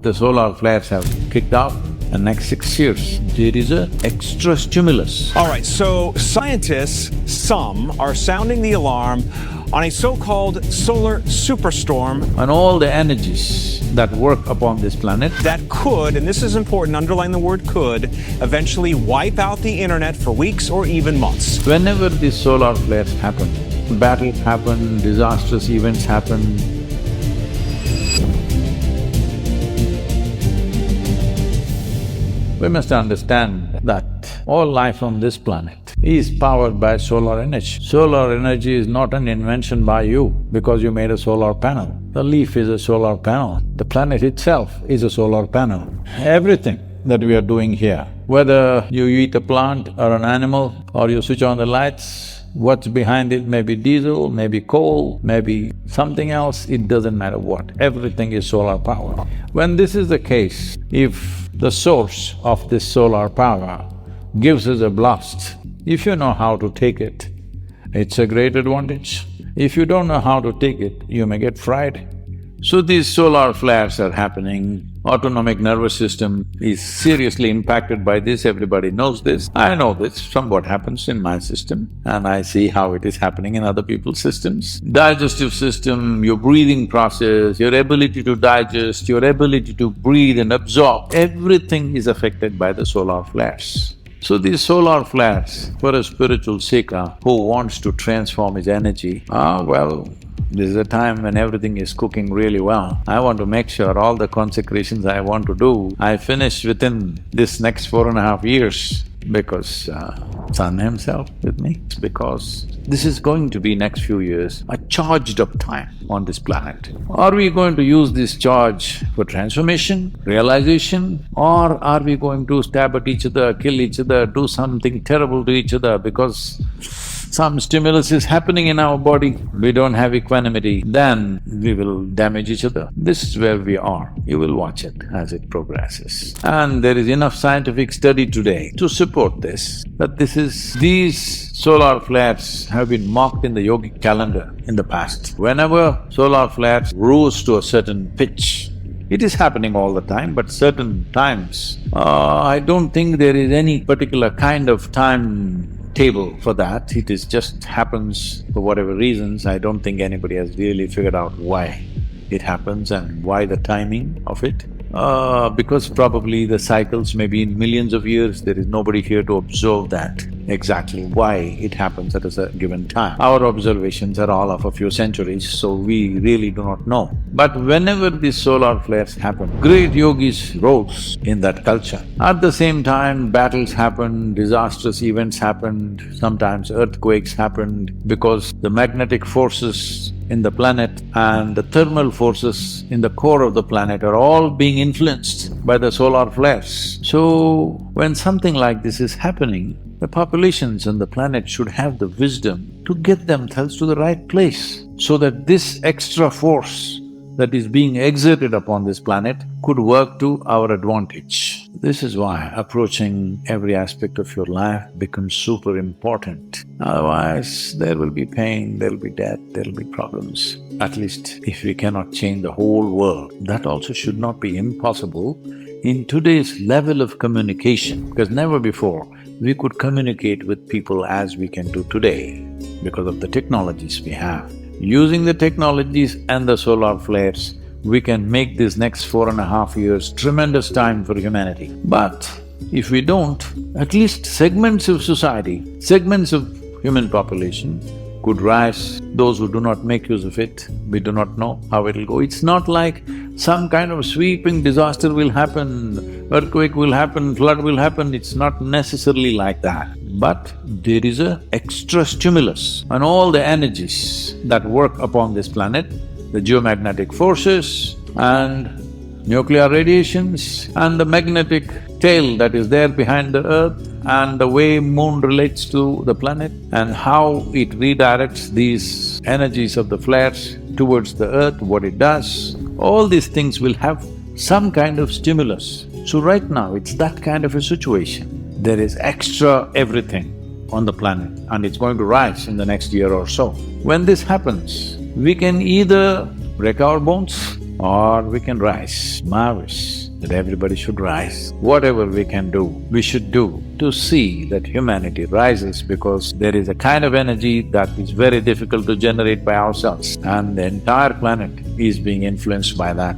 The solar flares have kicked off, and next 6 years, there is a extra stimulus. All right, so scientists, some, are sounding the alarm on a so-called solar superstorm. And all the energies that work upon this planet That could, and this is important, underline the word could, eventually wipe out the internet for weeks or even months. whenever these solar flares happen, battles happen, disastrous events happen, we must understand that all life on this planet is powered by solar energy. Solar energy is not an invention by you because you made a solar panel. The leaf is a solar panel, the planet itself is a solar panel. Everything that we are doing here, whether you eat a plant or an animal or you switch on the lights, what's behind it may be diesel, maybe coal, maybe something else, it doesn't matter what, everything is solar power. When this is the case, if the source of this solar power gives us a blast, if you know how to take it, it's a great advantage. If you don't know how to take it, you may get fried. So these solar flares are happening, autonomic nervous system is seriously impacted by this, everybody knows this. I know this from what happens in my system and I see how it is happening in other people's systems. Digestive system, your breathing process, your ability to digest, your ability to breathe and absorb, everything is affected by the solar flares. So these solar flares, for a spiritual seeker who wants to transform his energy, this is a time when everything is cooking really well. I want to make sure all the consecrations I want to do, I finish within this next 4.5 years because Sun himself with me, because this is going to be next few years a charged up time on this planet. Are we going to use this charge for transformation, realization, or are we going to stab at each other, kill each other, do something terrible to each other because some stimulus is happening in our body, we don't have equanimity, then we will damage each other. This is where we are. You will watch it as it progresses. And there is enough scientific study today to support this, that these solar flares have been marked in the yogic calendar in the past. Whenever solar flares rose to a certain pitch, it is happening all the time, but certain times, I don't think there is any particular kind of time table for that, it is just happens for whatever reasons. I don't think anybody has really figured out why it happens and why the timing of it. Because probably the cycles may be in millions of years, there is nobody here to observe that, exactly why it happens at a given time. Our observations are all of a few centuries, so we really do not know. But whenever these solar flares happen, great yogis rose in that culture. At the same time, battles happened, disastrous events happened, sometimes earthquakes happened because the magnetic forces in the planet and the thermal forces in the core of the planet are all being influenced by the solar flares. So, when something like this is happening, the populations on the planet should have the wisdom to get themselves to the right place so that this extra force that is being exerted upon this planet could work to our advantage. This is why approaching every aspect of your life becomes super important. Otherwise, there will be pain, there will be death, there will be problems. At least if we cannot change the whole world, that also should not be impossible in today's level of communication, because never before we could communicate with people as we can do today because of the technologies we have. Using the technologies and the solar flares, we can make this next 4.5 years tremendous time for humanity. But if we don't, at least segments of society, segments of human population could rise. Those who do not make use of it, we do not know how it'll go. It's not like some kind of sweeping disaster will happen, earthquake will happen, flood will happen, it's not necessarily like that. But there is a extra stimulus and all the energies that work upon this planet, the geomagnetic forces and nuclear radiations and the magnetic tail that is there behind the earth and the way moon relates to the planet and how it redirects these energies of the flares towards the earth, what it does, all these things will have some kind of stimulus. So right now, it's that kind of a situation. There is extra everything on the planet and it's going to rise in the next year or so. When this happens, we can either break our bones or we can rise. Marvelous. that everybody should rise. Whatever we can do, we should do to see that humanity rises, because there is a kind of energy that is very difficult to generate by ourselves, and the entire planet is being influenced by that.